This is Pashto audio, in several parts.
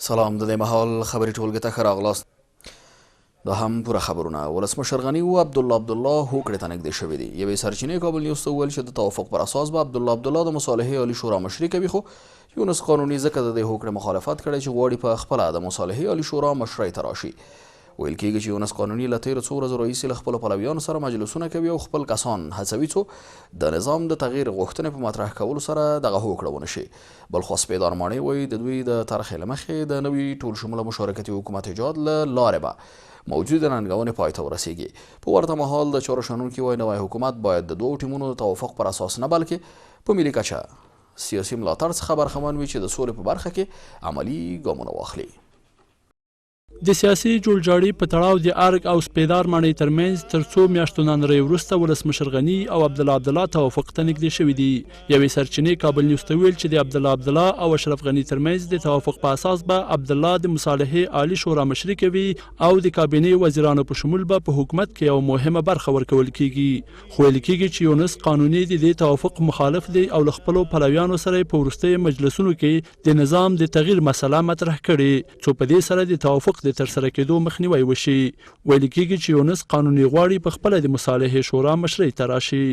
سلام، د دې مهال خبري ټولګې ته ښه راغلاست. دا هم پوره خبرونه. ولسمشر غني و عبدالله هوکړې ته نږدې شوي دي. یوې سرچینې کابل نیوز ته وویل چې د توافق پر اساس به عبدالله د مصالحي عالي شورا مشري کوي، خو یونس قانوني ځکه د دې هوکړې مخالفت کړی چې غواړي په خپله د مصالحي عالي شورا مشرۍ ته راشي. ویل کېږي چې یونس قانوني له تېرو څو ورځو راهیسې له خپلو پلویانو سره مجلسونه کوي او خپل کسان هڅوي څو د نظام د تغییر غوښتنې په مطرح کولو سره دغه هوکړه ونه شي. بلخوا سپېدار ماڼۍ وایي د دوی د طرحې له مخې د نوي ټول شموله مشارکتي حکومت ایجاد له لارې به موجوده ننګونې پای ته ورسیږي. په ورته مهال د چارو شنونکي وایي نوی حکومت باید د دوو ټیمونو د توافق پر اساس نه بلکې په ملي کچه سیاسي ملاتړ څخه برخمن وي چې د سولې په برخه کې عملي ګامونه واخلي. د سیاسي جوړجاړي په تړاو د ارګ او سپېدار ماڼۍ ترمنځ تر څو میاشتو ناندرۍ وروسته ولسمشر غني او عبدالله توافق ته نږدې شوي دي. یوې سرچینې کابل نیوز ته ویل چې د عبدالله او اشرف غني ترمنځ د توافق په اساس به عبدالله د مصالحي عالي شورا مشري کوي او د کابینې وزیرانو په شمول به په حکومت کې یو مهمه برخه ورکول کیږي. خو ویل کېږي چې یونس قانوني د دې توافق مخالف دی او له خپلو پلویانو سره په وروستیو مجلسونو کې د نظام د تغییر مسله مطرح کړې څو په دې سره د توافق د ترسره کېدو مخنیوی وشي. ویل کېږي چې یونس قانوني غواړي په خپله د مصالحي شورا مشرۍ ته راشي.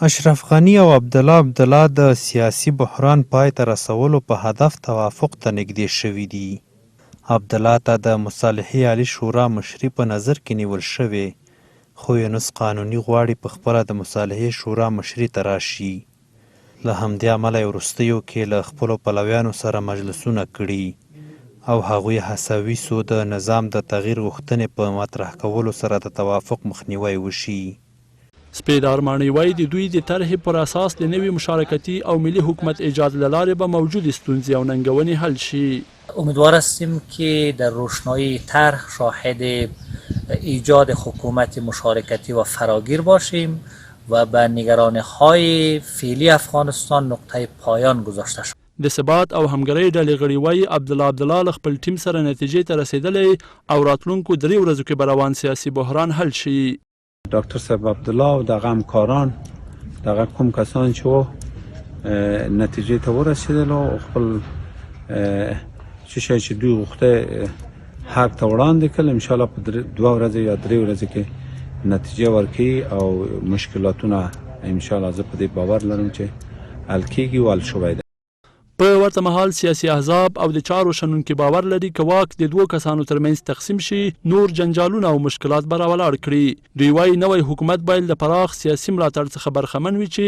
اشرف غني او عبدالله د سیاسي بحران پای ته رسولو په هدف توافق ته نږدې شوي دي. عبدالله ته د مصالحي عالي شورا مشري په نظر کې نیول شوې، خو یونس قانوني غواړي په خپله د مصالحي شورا مشري ته راشي. له همدې امله یې وروستیو کې له خپلو پلویانو سره مجلسونه کړي او هغوی هڅوي څو د نظام د تغییر غوښتنې په مطرح کولو سره د توافق مخنیوی وشي. سپېدار ماڼۍ وایي د دوی د طرحې پر اساس د نوي مشارکتي او ملي حکومت ایجاد له لارې به موجودې ستونزې او ننګونې حل شي. امیدوار هستیم که در روشنایی طرح شاهد ایجاد حکومت مشارکتی و فراگیر باشیم و به نگرانی‌های فعلی افغانستان نقطه پایان گذاشته شد. د ثبات او همګرۍ ډلې غړي وایي عبدالله له خپل ټیم سره نتیجې ته رسېدلی او راتلونکو 3 ورځو کې به روان سیاسي بحران حل شي. ډاکټر صاحب عبدالله او دغه همکاران دغه کوم کسان چې نتیجې ته ورسېدل او خپل څه شی چې دوی غوښته حق ته وړاندې کړل، انشاءالله په 2 ورځې یا 3 ورځې کې نتیجه ورکوي او مشکلاتونه انشاءالله زه په دې باور لرم چې حل کېږي او حل شوی دی. په ورته مهال سیاسي احزاب او د چارو شنونکي باور لري که واک د 2 کسانو ترمنځ تقسیم شي نور جنجالونه او مشکلات به راولاړ کړي. دوی وایي نوی حکومت باید د پراخ سیاسي ملاتړ څخه برخمن وي چې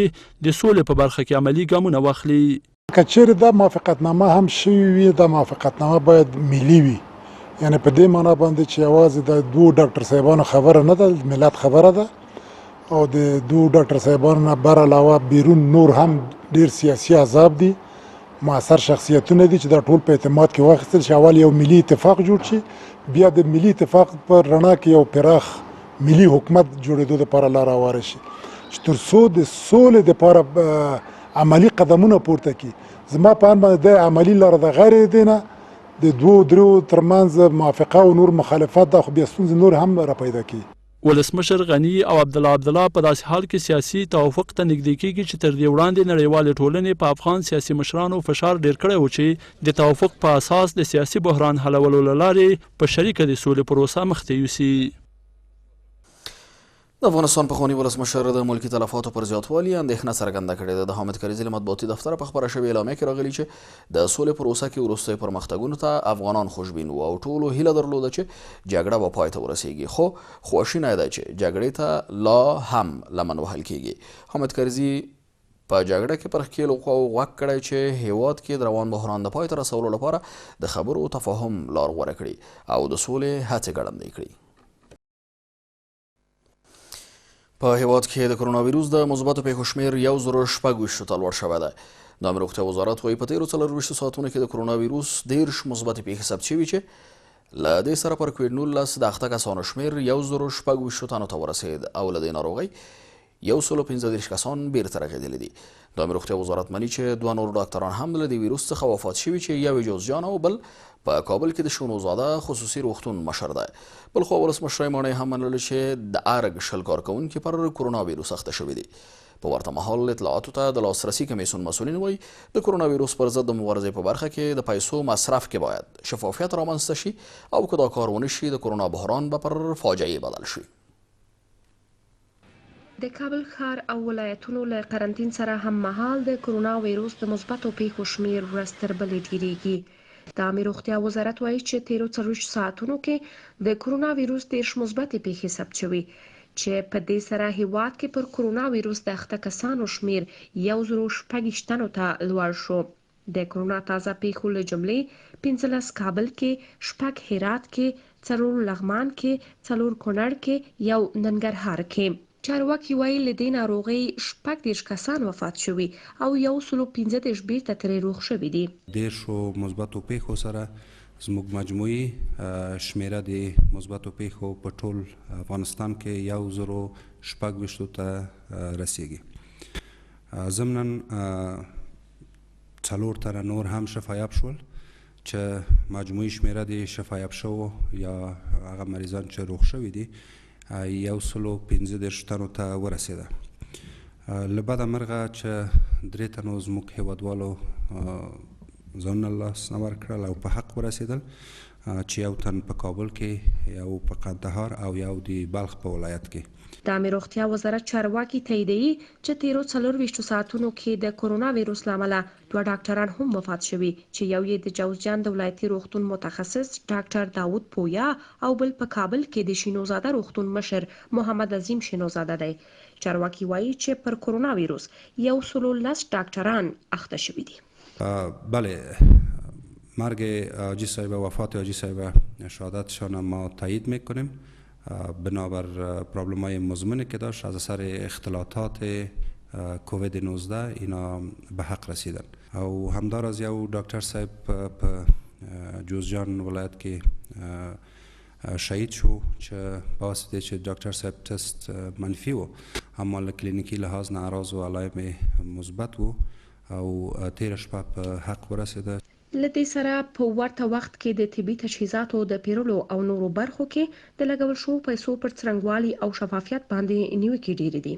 د سولې په برخه کې عملي ګامونه واخلي. که چیرې دا موافقتنامه هم شوې وي، دا موافقتنامه باید ملي وي، یعنی په دې معنا باندې چې یوازې د 2 ډاکټر صاحبانو خبره نه ده، ملت خبره ده او د 2 ډاکټر صاحبانو نه بر علاوه بیرون نور هم ډیر سیاسي احزاب دي، معاصر شخصیتونه دي چې دا ټول په اعتماد کې واخیستل شي. اول یو ملي اتفاق جوړ شي، بیا د ملي اتفاق پر رڼا کې یو پراخ ملي حکومت جوړېدو دپاره لاره هواره شي چې تر څو د سولې دپاره عملي قدمونه پورته کړي. زما په اند باندې د عملي لاره د غیر دی نه د 2-3 ترمنځ موافقه او نور مخالفت دا خو بیا ستونزې نور هم را پیدا کړي. ولسمشر غني او عبدالله په داسې حال کې سیاسي توافق ته نږدې کېږي چې تر دې وړاندې نړیوالې ټولنې په افغان سیاسي مشرانو فشار ډېر کړی و چې د توافق په اساس د سیاسي بحران حلولو له لارې په شریکه د سولې پروسه مخته یوسي. د افغانستان پخواني ولسمشر د ملکي تلفاتو پر زیاتوالي اندېښنه څرګنده کړې ده. د حامد کرزي له مطبوعاتي دفتره په خپره شوې اعلامیه کې راغلي چې د سولې پروسه کې وروستیو پرمختګونو ته افغانان خوشبین وو او ټولو هیله درلوده چې جګړه به پای ته ورسیږي، خو خواشینه ده چې جګړې ته لا هم لمن وهل کیږي. حامد کرزي په جګړه کې پر ښکېلو خواو غوږ کړی چې هیواد کې د روان بحران د پای ته رسولو لپاره د خبرو تفاهم لار غوره کړي او د سولې هڅې ګړندۍ کړي. په هیواد کې د کرونا ویروس د مثبتو پیښو شمېر 1,026 ته لوړ شوی دی. د امر روغتیا وزارت وایي په تېرو 24 ساعتونو کې د کرونا ویروس 13 مثبتې پیښې ثبت شوي چې له دې سره پر کوویډ-19 د اخته کسانو شمېر 1,026 تنو ته ورسېد او له دې ناروغۍ 115 کسان بیرته رغېدلي دي. د امر روغتیا وزارت مني چې 2 نور ډاکټران هم له دې ویروس څخه وفات شوي چې یو جوزجان او بل په کابل کې د شونوزاده خصوصي روغتون مشر دی. بلخوا ولسمشر ماڼۍ هم منلې چې د ارګ 20 کارکوونکي پر کرونا ویروس اخته شوي دي. په ورته مهال اطلاعاتو ته د لاسرسي کمیسیون مسؤلین وایي د کرونا ویروس پر ضد د مبارزې په برخه کې د پیسو مصرف کې باید شفافیت رامنځته شي او که دا کار ونه شي د کرونا بحران به پر فاجعه بدل شي. د کابل ښار او ولایتونو له قرنطین سره هم مهال د کرونا ویروس د مثبتو پیښو شمیر ورځ تر بلې ډیریږي. د عامه روغتیا وزارت وایي چې تیرو 40 ساعتونو کې د کرونا ویروس 30 مثبتې پیښې ثبت شوي چې په دې سره هیواد کې پر کرونا ویروس د اخته کسانو شمیر 126 تنو ته لوړ شو. د کرونا تازه پیښو له جملې 15 کابل کې، 6 هرات کې، 4 لغمان کې، 4 کونړ کې، 1 ننګرهار کې. چارواکي وایي له دې ناروغۍ 16 کسان وفات شوي او 115 بیرته ترې روغ شوي دي. 10 مثبتو پیښو سره زموږ مجموعي شمیره د مثبتو پیښو په ټول افغانستان کې 1026 ته رسیږي. ضمناً 4 تنه نور هم شفایاب شول چې مجموعي شمیره د شفایاب شو یا هغه مریضان چې روغ شوي دي 115 تنو ته ورسېده. له بده مرغه چې 3 تنو زموږ هیوادوالو ځانونه لاسته ورکړل او په حق ورسېدل چې 1 تن په کابل کې، 1 په قندهار او 1 د بلخ په ولایت کې. د عامه روغتیا وزارت چارواکي تاییدوي چې تیرو 24 ساعتونو کې د کرونا ویروس له امله 2 ډاکټران هم وفات شوي چې یو یې د جوزجان د ولایتي روغتون متخصص ډاکټر داود پویا او بل په کابل کې د شینوزاده روغتون مشر محمد عظیم شینوزاده دی. چارواکي وایي چې پر کرونا ویروس 110 ډاکټران اخته شوي دي. بله، مرگ حاجی صاحب، وفات حاجی صاحب شهادتشان ما تایید میکنیم بنابر پرابلم های مزمنی که داشت از اثر اختلاطات کووید 19 اینا به حق رسیدن. او همدار از یو دکتر صاحب په جوزجان ولایت کې شهید شو چې په واسطه چې دکتر صاحب تست منفی و اما له کلینیکی لحاظ نه اعراض و علائم مثبت و او 13 شپه په حق ورسیده. له دې سره په ورته وخت کې د طبي تجهیزاتو د پیرلو او نورو برخو کې د لګول شوو پیسو پر څرنګوالي او شفافیت باندې نیوکې ډېرې دي.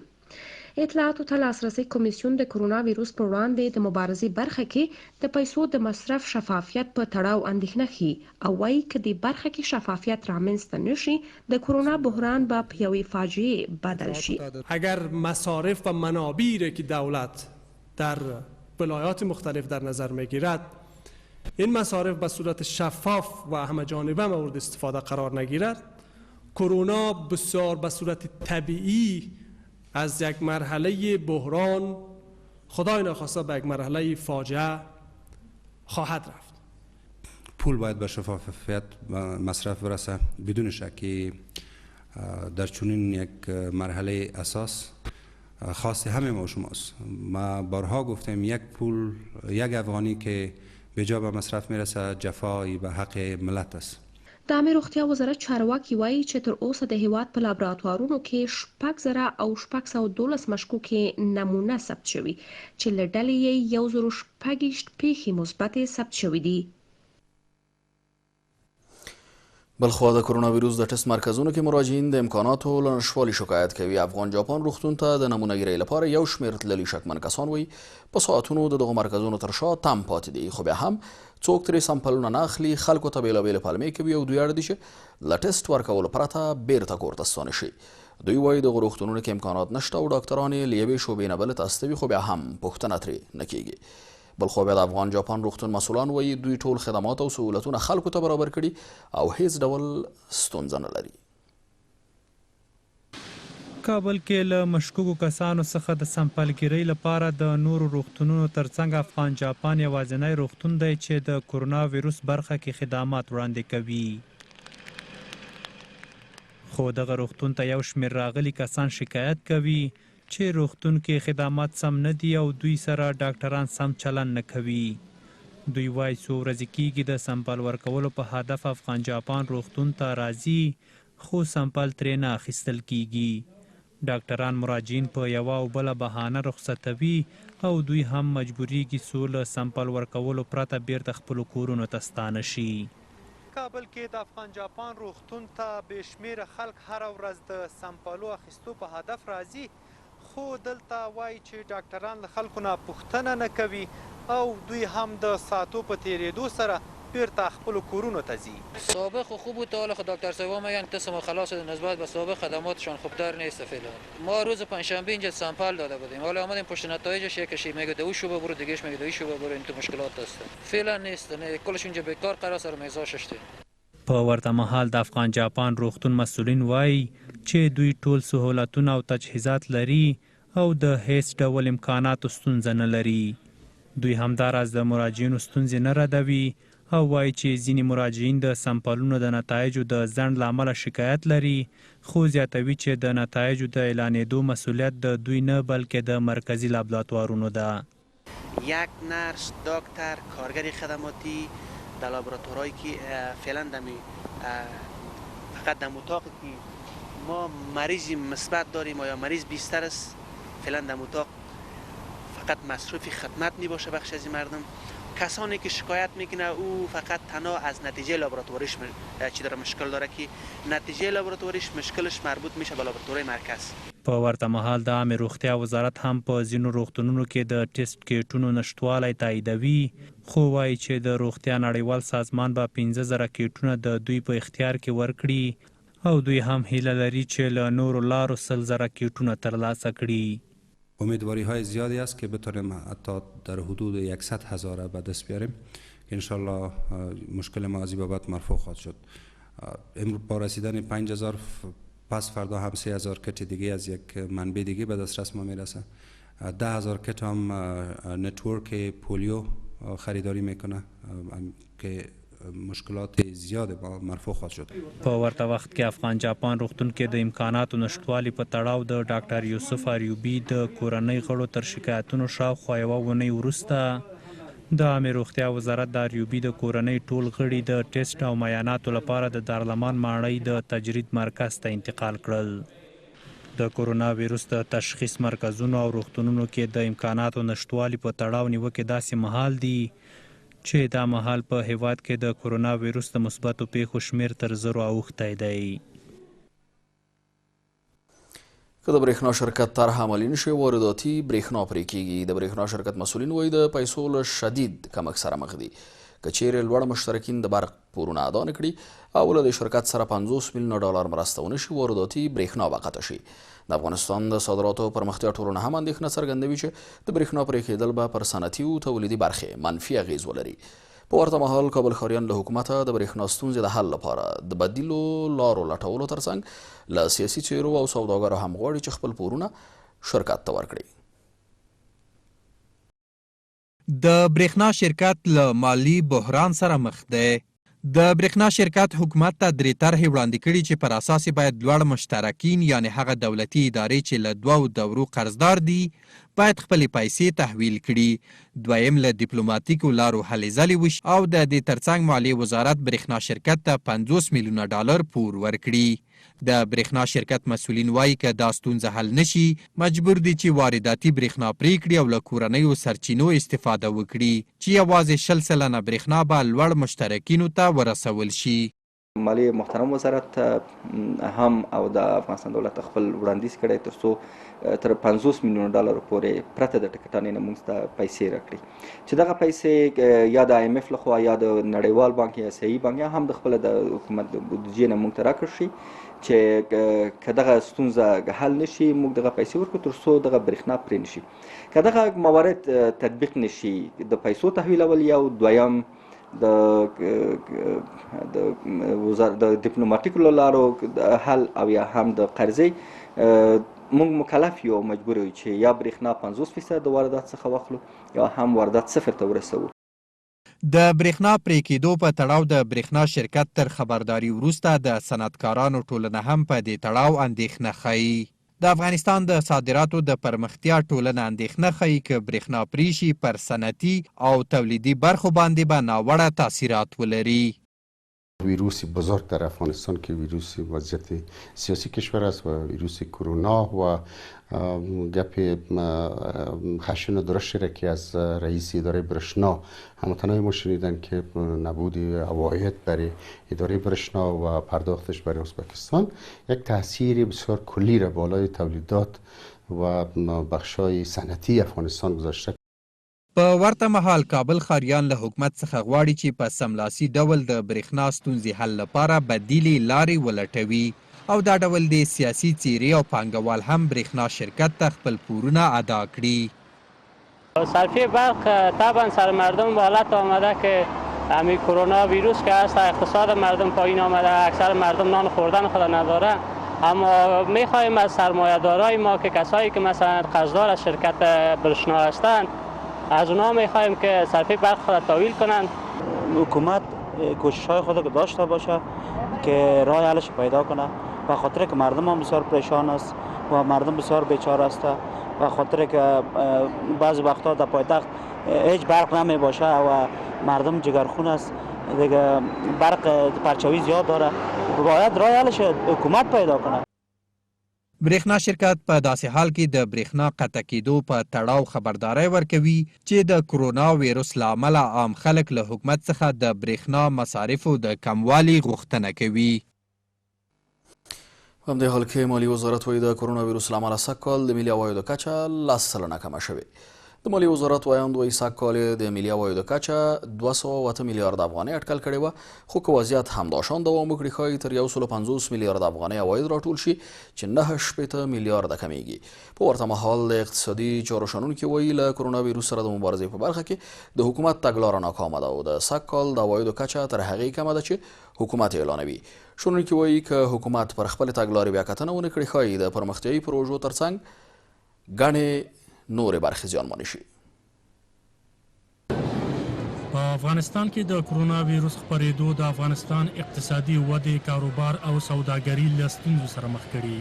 اطلاعاتو ته لاسرسي کمیسیون د کرونا ویروس پر وړاندې د مبارزې برخه کې د پیسو د مصرف شفافیت په تړاو اندېښنه ښيي او وایي که د برخه کې شفافیت رامنځته نشي د کرونا بحران به په یوې فاجعه بدل شي. اگر مصارف و منابعی که دولت در ولایات مختلف در نظر میگیرد این مصارف به صورت شفاف و همه جانبه مورد استفاده قرار نگیرد، کرونا بسیار به صورت طبیعی از یک مرحله بحران خدای ناخواسته به یک مرحله فاجعه خواهد رفت. پول باید به شفافیت و مصرف برسه بدون شکی. در چنین یک مرحله اساس خاص همه ما شماست. ما بارها گفتیم یک افغانی که به جا به مصرف میرسه جفایی به حق ملت است. د عامه روغتیا وزارت چارواکي وایي چې تر اوسه د هیواد په لابراتوارونو کې 6,612 مشکوکې نمونه ثبت شوي چې له ډلې یې 116 پیښې مثبتې ثبت شوي دي. بلخوا د کرونا ویروس د ټست مرکزونو کې مراجعین د امکاناتو له نشتوالي شکایت کوي. افغان جاپان روغتون ته د نمونهګیرۍ لپاره یو شمېر تللي شکمن کسان وایي په ساعتونو د دغو مرکزونو تر شا تم پاتې دي، خو بیا هم څوک ترې سمپلونه نه اخلي. خلکو ته بېلابېلې پلمې کوي او دوی اړ دي چې له ټست ورکولو پرته بیرته کور ته ستانه شي. دوی وایي دغو روغتونونو کې امکانات نشته او ډاکټران یې له یوې شعبې نه بلې ته استوي، خو بیا هم پوښتنه ترې نه کیږي. بلخوا بیا د افغان جاپان روغتون مسؤلان وایي دوی ټول خدمات او سهولتونه خلکو ته برابر کړي او هیڅ ډول ستونزه نه لري. کابل کې له مشکوکو کسانو څخه د سمپلګیرۍ لپاره د نورو روغتونونو ترڅنګ افغان جاپان یوازینی روغتون دی چې د کرونا ویروس برخه کې خدمات وړاندې کوي. خو دغه روغتون ته یو شمېر راغلي کسان شکایت کوي چې روغتون کې خدمات سم نه دي او دوی سره ډاکټران سم چلن نه کوي. دوی وایي څو ورځې کېږي د سمپل ورکولو په هدف افغان جاپان روغتون ته راځي خو سمپل ترې نه اخیستل کېږي. ډاکټران مراجعین په یوه او بله بهانه رخصتوي او دوی هم مجبوریږي څو له سمپل ورکولو پرته بیرته خپلو کورونو ته ستانه شي. کابل کې د افغان جاپان روغتون ته بې شمېره خلک هره ورځ د سمپلو اخیستو په هدف راځي، خو دلته وایي چې ډاکټران له خلکو نه پوښتنه نه کوي او دوی هم د ساعتو په تېرېدو سره بیرته خپلو کورونو ته ځي. سابق خوب بود تا حالا دکتر صاحبا میگن قسم خلاص شده نسبت به سابق خدماتشان خوبتر نیست فعلا. ما روز پنجشنبه اینجا سامپل داده بودیم، حالا آمدیم پشت نتایجش یکیش میگه دو شو برو دیگهش میگه دو شو برو، این تو مشکلات هست. فعلا نیست، نه کلش اینجا بیکار قرار سر میزاشش دی. په ورته مهال د افغان جاپان روغتون مسؤلین وایي چې دوی ټول سهولتونه او تجهیزات لري او د هیڅ ډول امکاناتو ستونزه نه لري. دوی همداراز د مراجعینو ستونزې نه ردوي او وایي چې ځینې مراجعین د سمپلونو د نتایجو د ځنډ له امله شکایت لري، خو زیاتوي چې د نتایجو د اعلانېدو مسؤلیت د دوی نه بلکې د مرکزي لابراتوارونو ده. یک نرس، دکتر، کارگر خدماتی در لابراتوارهایی که فعلا دمی فقط در اتاقی که ما مریض مثبت داریم یا مریض بیشتر است، فعلا در اتاق فقط مصروف خدمت می باشه بخش از مردم. کسانی که شکایت میکنه او فقط تنها از نتیجه لابراتواریش چی داره مشکل داره که نتیجه لابراتواریش مشکلش مربوط میشه به لابراتوری مرکز. په ورته مهال د عامې روغتیا وزارت هم په ځینو روغتونونو کې د ټیسټ کیټونو نشتوالی تاییدوي، خو وایي چې د روغتیا نړیوال سازمان به 15,000 کیټونه د دوی په اختیار کې ورکړي او دوی هم هیله لري چې له نورو لارو 10,000 کیټونه ترلاسه کړي. امیدواری های زیادی است که بتونیم حتی در حدود 100,000 به دست بیاریم که انشالله مشکل ما از این بابت مرفوع خواهد شد. امروز با رسیدن 5,000 پس فردا هم 3,000 کت دیگه از یک منبع دیگه به دسترس ما میرسه. 10,000 کت هم نتورک پولیو خریداری میکنه که مشکلات زیاد با مرفوع خواهد شد. په ورته وخت کې افغان جاپان روغتون کې د امکاناتو نشتوالي په تړاو د ډاکټر یوسف اریوبي د کورنۍ غړو تر شکایتونو شاوخوا یوه اونۍ وروسته د عامې روغتیا وزارت د اریوبي د کورنۍ ټول غړي د ټیسټ او معایناتو لپاره د دارالمان ماڼۍ د تجرید مرکز ته انتقال کړل. د کرونا ویروس د تشخیص مرکزونو او روغتونونو کې د امکاناتو نشتوالي په تړاو نیوکې داسې مهال دي چې دا مهال په هیواد کې د کرونا ویروس د مثبتو پیښو شمیر تر 0 اوښتی دی. که د برېښنا شرکت طرح عملي نشي وارداتي برېښنا پرې کیږي. د برېښنا شرکت مسؤلین وایي د پیسو له شدید کمښت سره مخ دي. که چیرې لوړ مشترکین د برق پورونه ادا نه کړي او له دې شرکت سره 50 میلیونه ډالر مرسته ونه شي وارداتي برېښنا به قطع شي. د افغانستان د صادراتو پرمختیا ټولنه هم اندېښنه څرګندوي چې د برېښنا پرې کېدل به پر صنعتي او تولیدي برخې منفي اغیز ولري. په ورته مهال کابل ښاریان له حکومته د برېښنا ستونزې د حل لپاره د بدیلو لارو لټولو ترڅنګ له سیاسي څېرو او سوداګرو هم غواړي چې خپل پورونه شرکت ته ورکړي. د برېښنا شرکت له مالی بحران سره مخ دی. د برېښنا شرکت حکومت ته 3 طرحې وړاندې کړي چې پر اساس باید لوړ مشترکین یعنی هغه دولتي ادارې چې له 2 دورو قرضدار دي باید خپلې پیسې تحویل کړي. دویم له ډیپلوماتیکو لارو هلې ځلې وشي او د دې ترڅنګ مالیې وزارت برېښنا شرکت ته 50 میلیونه ډالر پور ورکړي. د برېښنا شرکت مسؤلین وایي که دا ستونزه حل نشي مجبور دي چې وارداتي برېښنا پرې کړي او له کورنیو سرچینو استفاده وکړي چې یوازې 20% برېښنا به لوړ مشترکینو ته ورسول شي. مالی محترم وزارت هم او د افغانستان دولت خپل وړاندیز کړی ترڅو تر 50 میلیونه ډالر پورې پرته د ټکټانې نه موږ ته پیسې راکړي چې دغه پیسې یا د IMF لخوا یا د نړیوال بانک یا صحیح بانک یا هم د خپل د حکومت د بودیجې نه موږ ته راکړل شي چې که دغه ستونزه حل نشي موږ دغه پیسې ورکړو ترڅو دغه برېښنا پرې نشي. که دغه موارد تطبیق نشي د پیسو تحویلول یو، دویم د ډیپلوماتیکو لارو حل او یا هم د قرضې موږ مکلف یو مجبور یو چې یا برېښنا 50% د واردات څخه واخلو یا هم واردات 0 ته ورسوو. د برېښنا پرې کېدو په تړاو د برېښنا شرکت تر خبرداري وروسته د صنعتکارانو ټولنه هم په دې تړاو اندېښنه ښیي. د افغانستان د صادراتو د پرمختیا ټولنه اندېښنه ښیي که برېښنا پرې شي پر صنعتي او تولیدي برخو باندې به ناوړه تاثیرات ولري. ویروس بزرگ در افغانستان که ویروس وضعیت سیاسی کشور است و ویروس کرونا و گپ خشن درشتی را که از رئیس اداره برشنا هموطنای ما شنیدن که نبود عواید برای اداره برشنا و پرداختش برای ازبکستان یک تاثیر بسیار کلی را بالای تولیدات و بخشای صنعتی افغانستان گذاشته. په ورته مهال کابل ښاریان له حکومت څخه غواړي چې په سملاسي ډول د برېښنا ستونزې حل لپاره بدیلې لارې ولټوي او دا ډول د سیاسي څیرې او پانګوال هم برېښنا شرکت ته خپل پورونه ادا کړي. صرفه برق طبعا سر مردم به حالت آمده که همین کرونا ویروس که هست اقتصاد مردم پایین آمده، اکثر مردم نان خوردن خود نداره. اما میخواهیم از سرمایه‌دارای ما که کسایی که مثلا قرضدار از شرکت برشنا هستند از اونها میخواهیم که صرفه برق خود تحویل کنند. حکومت کوشش های خود داشته باشه که راه حلش پیدا کنه، به خاطر که مردم هم بسیار پریشان است و مردم بسیار بیچاره است، به خاطر که بعضی وقتا در پایتخت هیچ برق نمی باشه و مردم جگرخون است دیگه، برق پرچاوی زیاد داره، باید راه حلش حکومت پیدا کنه. برېښنا شرکت په داسې حال کې د برېښنا قطع کېدو په تړاو خبرداری ورکوي چې د کرونا ویروس له امله عام خلک له حکومت څخه د برېښنا مصارفو د کموالي غوښتنه کوي. په همدې حال کې مالیې وزارت وایي د کرونا ویروس له امله سږ کال د ملي عوایدو کچه 10% کمه شوې. د مالیې وزارت وایاند وایي سږ کال د ملي عوایدو کچه 208 میلیارد افغانۍ اټکل کړې وه، خو که وضعیت همداشان دوام وکړي ښایي تر 150 میلیارد افغانۍ عواید راټول شي چې 9 میلیارده کمیږي. په ورته مهال د اقتصادي چارو شنونکي وایي له کرونا ویروس سره د مبارزې په برخه کې د حکومت تګلاره ناکامه ده او د سږ کال د عوایدو کچه تر هغې کمه ده چې حکومت اعلانوي. شنونکي وایي که حکومت پر خپلې تګلارې بیا کتنه ونه کړي ښایي د پرمختیایي پروژو ترڅنګ ګڼې نورې برخې زیانمنې شي. په افغانستان کې د کرونا ویروس خپرېدو د افغانستان اقتصادي ودې، کاروبار او سوداګري له ستونزو سره مخ کړي.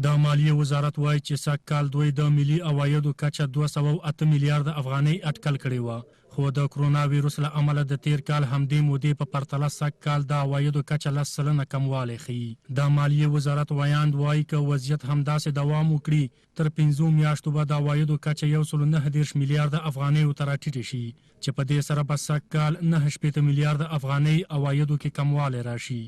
د مالیې وزارت وایي چې سږ کال دوی د ملي عوایدو کچه 208 میلیارده افغانۍ اټکل کړې وه، خو د کرونا ویروس له امله د تیر کال همدې مودې په پرتله سږ کال د عوایدو کچه 10% کموالی ښیي. د مالیې وزارت وایاند وایي که وضعیت همداسې دوام وکړي تر 5 میاشتو به د عوایدو کچه 119 میلیارده افغانیو ته راټیټه شي چې په دې سره به سږ کال 9 میلیارده افغانۍ عوایدو کې کموالی راشي.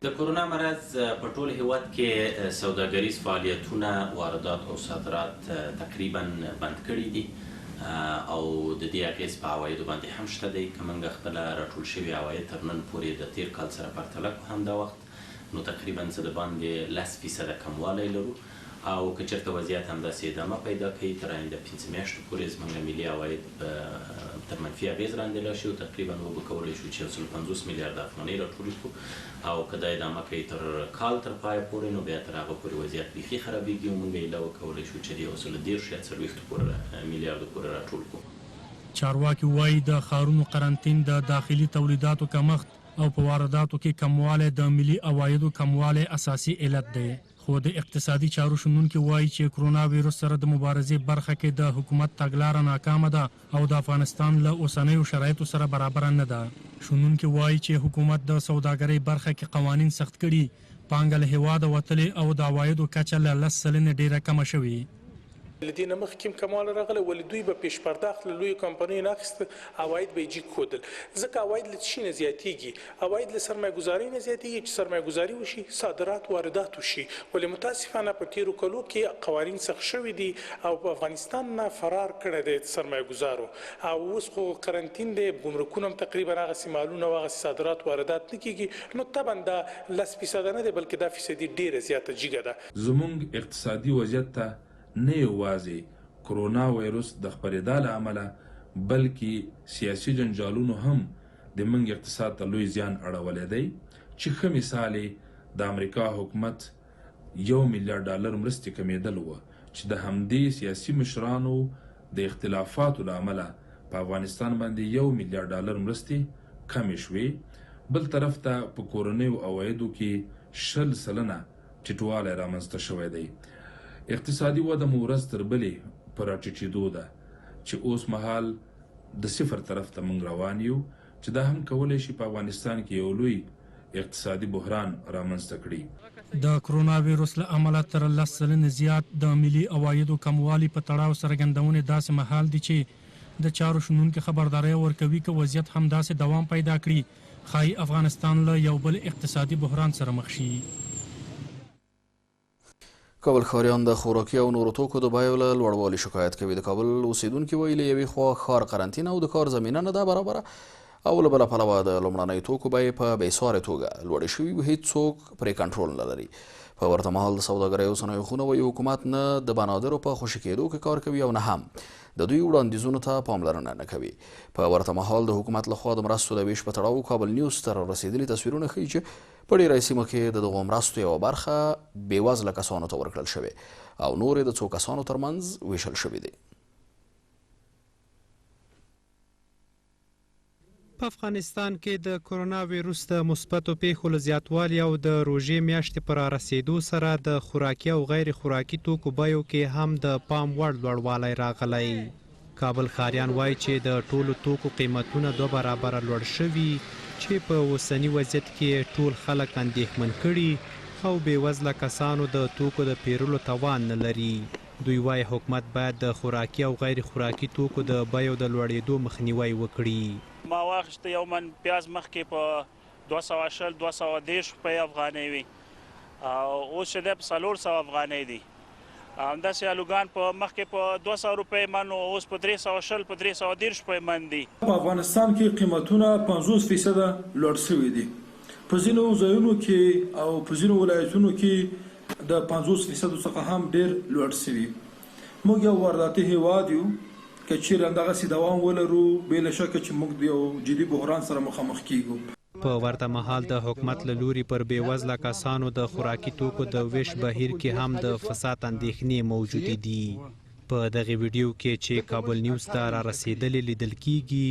د کرونا مرض په ټول هیواد کې سوداګریز فعالیتونه، واردات او صادرات تقریبا بند کړي دي او د دې اغیز په عوایدو باندې هم شته دی. که موږ خپله راټول شوي عواید تر نن پورې د تیر کال سره پرتله کړو همدا وخت نو تقریبا څه د باندې 10% کموالی لرو او که چېرته وضعیت همداسې ادامه پیدا کوي تر آینده 5 میاشتو پورې زموږ ملي عواید تر منفي اغیز لاندې راشي او تقریبا وبه کولی شو چې 150 میلیارده افغانۍ راټول کړو او که دا ادامه کوي تر کال تر پایه پورې نو بیا تر هغه پورې وضعیت بیخي خرابېږي او موږ ایله وکولی شو چې د 130 یا 40 میلیاردو پورې راټول کړو. چارواکي وایي د ښارونو قرنطین، د داخلي تولیداتو کمښت او په وارداتو کې کموالی د ملي عوایدو کموالی اساسي علت دی. خو د اقتصادي چارو شنونکي وایي چې کرونا ویروس سره د مبارزې برخه کې د حکومت تګلاره ناکامه ده او د افغانستان له اوسنیو شرایطو سره برابره نه ده. شنونکي وایي چې حکومت د سوداګرۍ برخه کې قوانین سخت کړي، پانګه له هیواده وتلې او د عوایدو کچه له 10% ډیره کمه شوې. له دې نه مخکې کمال راغلی ولې دوی به پیش پرداخت له لویو کمپنیو نه اخیسته، عواید به یې جګ ښودل. ځکه عواید له څه شي نه زیاتېږي؟ عواید له سرمایه‌ګذارۍ نه زیاتېږي چې سرمایه‌ګذاري وشي، صادرات واردات وشي. ولې متاسفانه په تېرو کلو کې قوانین سخت شوي دي او په افغانستان نه فرار کړی دی سرمایه‌ګذارو او اوس خو قرنطین دی، ګمرکونه هم تقریبا هغسې مالونه او هغسې صادرات واردات نه کېږي. نو طبعا دا 10% نه دی بلکې دا فیصدي ډېره زیاته جګه ده. زموږ اقتصادي وضعیت ته نه یوازې کرونا ویروس د خپرېدا له امله بلکې سیاسي جنجالونو هم د موږ اقتصاد ته لوی زیان اړولی دی چې ښه مثال یې د امریکا حکومت $1 میلیارډ مرستې کمیدل وه چې د همدې سیاسي مشرانو د اختلافاتو له امله په افغانستان باندې $1 میلیارډ مرستې کمې شوې. بل طرف ته په کورنیو عوایدو کې 20% ټیټوالی رامنځته شوی دی. اقتصادي وده مو ورځ تر بلې په راټیټېدو ده چې اوس مهال د صفر طرف ته موږ روان یو چې دا هم کولی شي په افغانستان کې یو لوی اقتصادي بحران رامنځته کړي. د کرونا ویروس له امله تر 10% زیات د ملي عوایدو کموالي په تړاو څرګندونې داسې مهال دي چې د چارو شنونکي خبرداری ورکوي که وضعیت همداسې دوام پیدا کړي ښایي افغانستان له یو بل اقتصادي بحران سره مخ شي. کابل ښاریان د خوراکي او نورو توکو د بیو له لوړوالي شکایت کوي. د کابل اوسیدونکي وایي له یوې خوا ښار قرنطین او د کار زمینه نه ده برابره، او له بله پلوه د لومړنیو توکو بیې په بېسارې توګه لوړې شوي و، هېڅوک پرې کنټرول نه لري. په ورته مهال د سوداګرۍ او صنایعو خونه وایي حکومت نه د بنادرو په خوشي کېدو کې کار کوي او نه هم د دوی وړاندیزونو ته پاملرنه نه کوي. په ورته مهال د حکومت لخوا د مرستو د ویش په تړاو کابل نیوز ته رسېدلي تصویرونه ښیي چې په ډېری سیمو کې د دغو مرستو یوه برخه بېوزله کسانو ته ورکړل شوې او نور یې د څو کسانو ترمنځ ویشل شوي دي. په افغانستان کې د کرونا ویروس د مثبتو پیښو له زیاتوالي او د روژې میاشتې په رارسېدو سره د خوراکي او غیر خوراکي توکو بیو کې هم د پام وړ لوړوالی راغلی. کابل ښاریان وایي چې د ټولو توکو قیمتونه 2 برابره لوړ شوي چې په اوسني وضعیت کې ټول خلک اندېښمن کړي او بېوزله کسانو د توکو د پیرلو توان نه لري. دوی وایي حکومت باید د خوراکي او غیر خوراکي توکو د بیو د لوړېدو مخنیوی وکړي. ما واخیسته یو من پیاز مخکې په 220 230 روپۍ افغانۍ وي او اوس چې دی په 400 افغانۍ دي. همداسې الوګان په مخکې په 200 روپۍ من اوس په 320 په 330 روپۍ من دي. په افغانستان کې قیمتونه 50% لوړ شوي دي. په ځینو ځایونو کې او په ځینو ولایتونو کې د 50% څخه هم ډېر لوړ شوي. موږ یو وارداتي هیواد یو که چیرې همدغسې دوام ولرو بې له شکه چې موږ د یو جدي بحران سره مخامخ کیږو. په ورته مهال د حکومت له لوري پر بېوزله کسانو د خوراکي توکو د ویش بهیر کې هم د فساد اندېښنې موجودې دي. په دغه ویډیو کې چې کابل نیوز ته رارسېدلې لیدل کیږي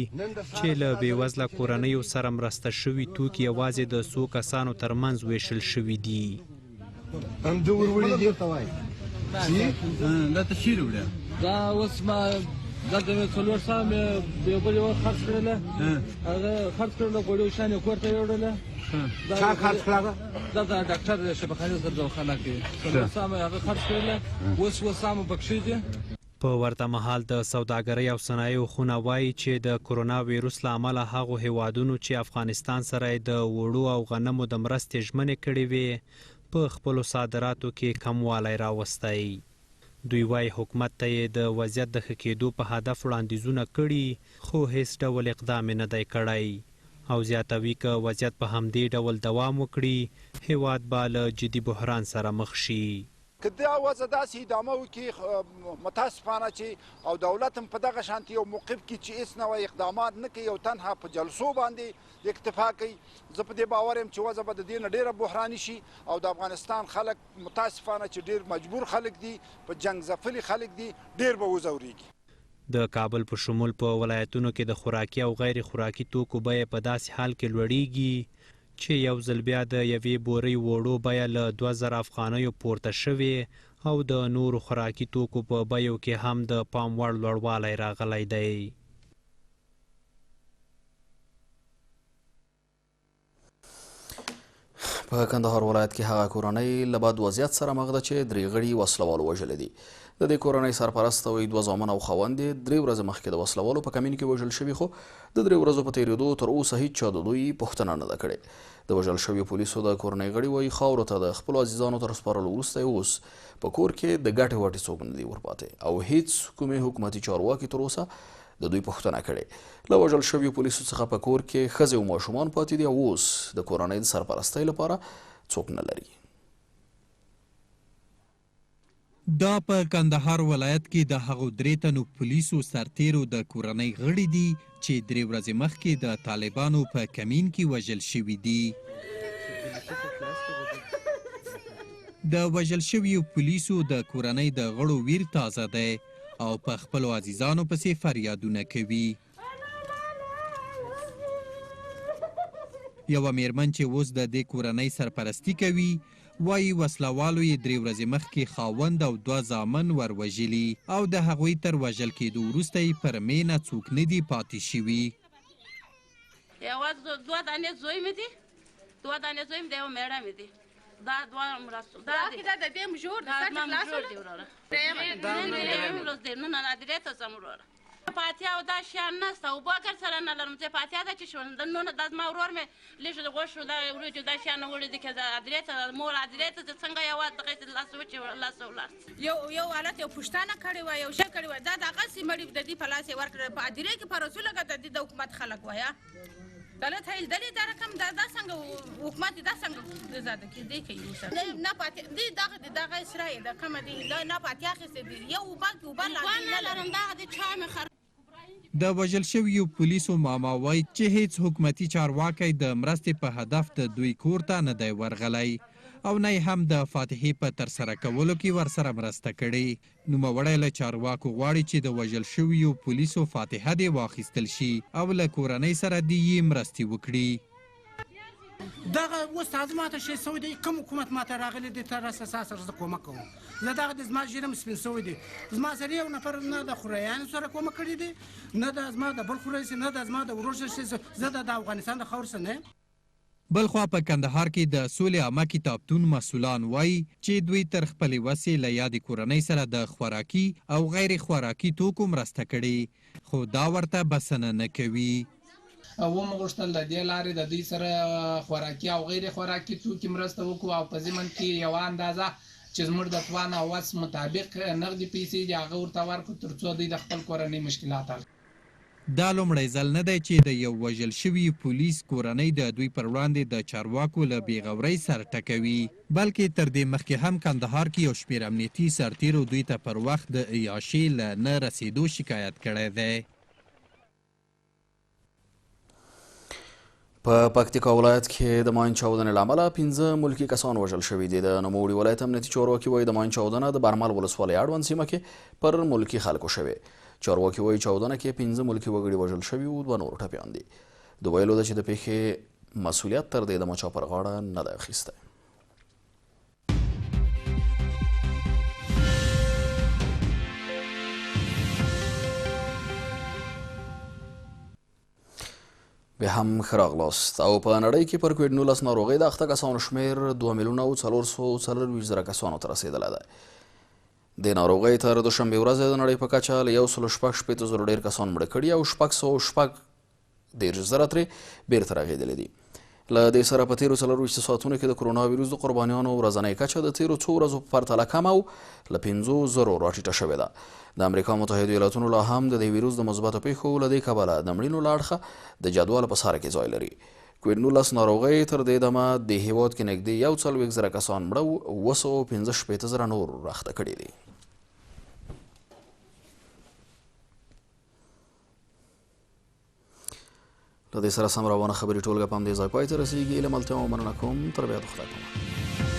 چې له بېوزله کورنیو سره مرسته شوي توکي یوازې د څو کسانو ترمنځ ویشل شوي دي. دا اوس ما دلته مې 400 مې یو بل یوه خرڅ کړله، هغه خرڅ کړله غوړي شان یې کور ته یوړله. چا خرڅ کړله؟ دلته ډاکټر شفاخانې سره دواخانه کې 400 مې هغه خرڅ کړله، اوس 200 مې پکښې دي. په ورته مهال د سوداګرۍ او صنایعو خونه وایي چې د کرونا ویروس له امله هغو هیوادونو چې افغانستان سره یې د وړو او غنمو د مرستې ژمنې کړې وې په خپلو صادراتو کې کموالی راوستی. دوی وایي حکومت ته یې د وضعیت د ښه کېدو په هدف وړاندیزونه کړي خو هیڅ ډول اقدام یې نه دی کړی او زیاتوي که وضعیت په همدې ډول دوام وکړي هیواد به له جدي بحران سره مخ شي. که دا وضع داسې ادامه وکړي متاسفانه چې او دولت هم په دغه شانتي یو موقف کې چې هېڅ نوی اقدامات نه کوي او تنها په جلسو باندې اکتفا کوي، زه په دې باور یم چې وضع به د دې نه ډېره بحراني شي او د افغانستان خلک متاسفانه چې ډېر مجبور خلک دي، په جنګ ځپلي خلک دي، ډېر به وځورېږي. د کابل په شمول په ولایتونو کې د خوراکي او غیر خوراکي توکو بیه په داسې حال کې لوړېږي چې یو ځل بیا د یوې بورۍ وړو بیه له 2000 افغانیو پورته شوې او د نورو خوراکي توکو په بیو کې هم د پام وړ لوړوالی راغلی دی. په کندهار ولایت کې هغه کورنۍ له بد وضعیت سره مخ ده چې 3 غړي وسلوالو وژلي دي. د دې کورنۍ سرپرست وایي 2 زامن او خاوند یې 3 ورځې مخکې د وسلوالو په کمین کې وژل شوي خو د 3 ورځو په تېرېدو تر اوسه هیڅ چا د دوی پوښتنه نه ده کړې. د وژل شویو پولیسو د کورنۍ غړي وایي خاورو ته د خپلو عزیزانو تر سپارلو وروسته یې اوس په کور کې د ګټې وټې څوک نه دي ورپاتې او هیڅ کومې حکومتي چارواکي تر اوسه د دوی پوښتنه کړې. له وژل شویو پولیسو څخه په کور کې ښځې او ماشومان پاتې دي او اوس د کورنۍ د سرپرستۍ لپاره څوک نه لري. دا په کندهار ولایت کې د هغو 3 تنو پولیسو سرتیرو د کورنۍ غړي دي چې 3 ورځې مخکې د طالبانو په کمین کې وژل شوي دي. د وژل شویو پولیسو د کورنۍ د غړو ویر تازه دی او په خپلو عزیزانو پسې فریادونه کوي. یوه میرمن چې اوس د دې کورنۍ سرپرستی کوي وایي وسلوالو یې 3 ورځې مخکې خاوند او 2 زامن وروژلي او د هغوی تر وژل کېدو وروسته یې پر مینه څوک نه دي پاتې شوي. یوازې 2 دانې زوی مې دي، 2 دانې زوی مې دی، یوه میړه مې دي. دا 2 مرستو دا د دې مجور د سټ کلاس دی وروره. نن درې ته ځم وروره. پاتیا او دا شیان نشته اوبه اګر سره نه لرم زه پاتیا ده چې شول نو دا زما ورور مې لږ د غوښو دا وریجو دا شیان وړي دي که ادرې ته مور ادرې ته زه څنګه یوازې دغسې لاس وچې لاس ولاړ یو حالت یو پوښتنه کړې وه یو شی کړې وه دا دغسې مړي د دې په لاس یې ورکړل په ادرې کې په رسول لکه د دې د حکومت خلک وایه دلته هیل دلی دا رقم دا څنګه حکومت دا څنګه زده کې دی کوي نه پاتې دی دغه اسرائیل د کومه دی نه پاتې اخیستې دي یو اوبه کې اوبه نه لرم دغه د چا مې د وژل شویو پولیسو ماما وایي چې هیڅ حکومتي چارواکی د مرستې په هدف د دوی کور ته نه دی ورغلی او نه هم د فاتحې په ترسره کولو کې ورسره مرسته کړې. نوموړی له چارواکو غواړي چې د وژل شویو پولیسو فاتحه دې واخیستل شي او له کورنۍ سره دې یې مرستې وکړي. دغه اوس تازه ماته شی سوی دی کوم حکومت ماته راغلی دی تر اساس سره زه کومک کوم زه دغه د زما ژیره مې سپین سوی دی زما سره یو نفر نه د خوریانو سره کومک کړی دی نه د زما د بل خوری نه د زما د ورور سره زه د افغانستان د خاور سره نه. بلخوا په کندهار کې د سولې عامه کتابتون مسؤلان وایي چې دوی تر خپلې وسې له یادې کورنۍ سره د خوراکي او غیر خوراکي توکو مرسته کړې خو دا ورته بسنه نه کوي. ومو غوښتل د دې لارې د دوی سره خوراکي او غیر خوراکي توکي مرسته وکړو او په ضمن کې یوه اندازه چې زموږ د توان او وس مطابق نغدي پیسې دي هغه ورته ورکړو تر څو دوی د خپل کورنۍ مشکلات حل. دا لومړی ځل نه دی چې د یو وژل شوي پولیس کورنۍ د دوی پر وړاندې د چارواکو له بېغورۍ سر ټکوي بلکې تر دې مخکې هم کندهار کې یو شمېر امنیتي سرتیرو دوی ته پر وخت د عیاشۍ له نه رسېدو شکایت کړی دی. په پکتیکا ولایت کې د ماین چاودنې له امله 15 ملکي کسان وژل شوي دي. د نوموړي ولایت امنیتي چارواکي وایي د ماین چاودنه د برمل ولسوالۍ اړوند سیمه کې پر ملکي خلکو شوې. چارواکي وایي چاودنه کې 15 ملکي وګړي وژل شوي او 2 نور ټپیان دي. د ویلو ده چې د پیښې مسؤلیت تر دې دمه چا پر غاړه نه دی اخیستی. بیا هم ښه راغلاست. او په نړۍ کې پر کوویډ-19 ناروغۍ د اخته کسانو شمېر 2,440,000 کسانو ته رسېدلی دی. د ناروغۍ تر دوشنبې ورځې د نړۍ په کچه له 1,680,000 ډېر کسان مړه کړي او 640,000 ترې بېرته رغېدلي دي. له دې سره په تېرو 24 ساعتونو کې د کرونا ویروس د قربانیانو ورځنۍ کچه د تېرو څو ورځو په پرتله کم او له 5,000 راټیټه شوې ده. د امریکا متحدو ایالاتونو لا هم د دې ویروس د مثبتو پیښو له دې کبله د مړینو له اړخه د جدول په ساره کې ځای لري. کوویډ-19 ناروغۍ تر دې دمه د هیواد کې نږدې 140,000 کسان مړه او 265,000 نور اخته کړي دي. له دې سره سم روانه خبري ټولګه په همدې ځای پای ته رسیږي. له ملتیا مننه کوم. تر بیا د خدای په امان.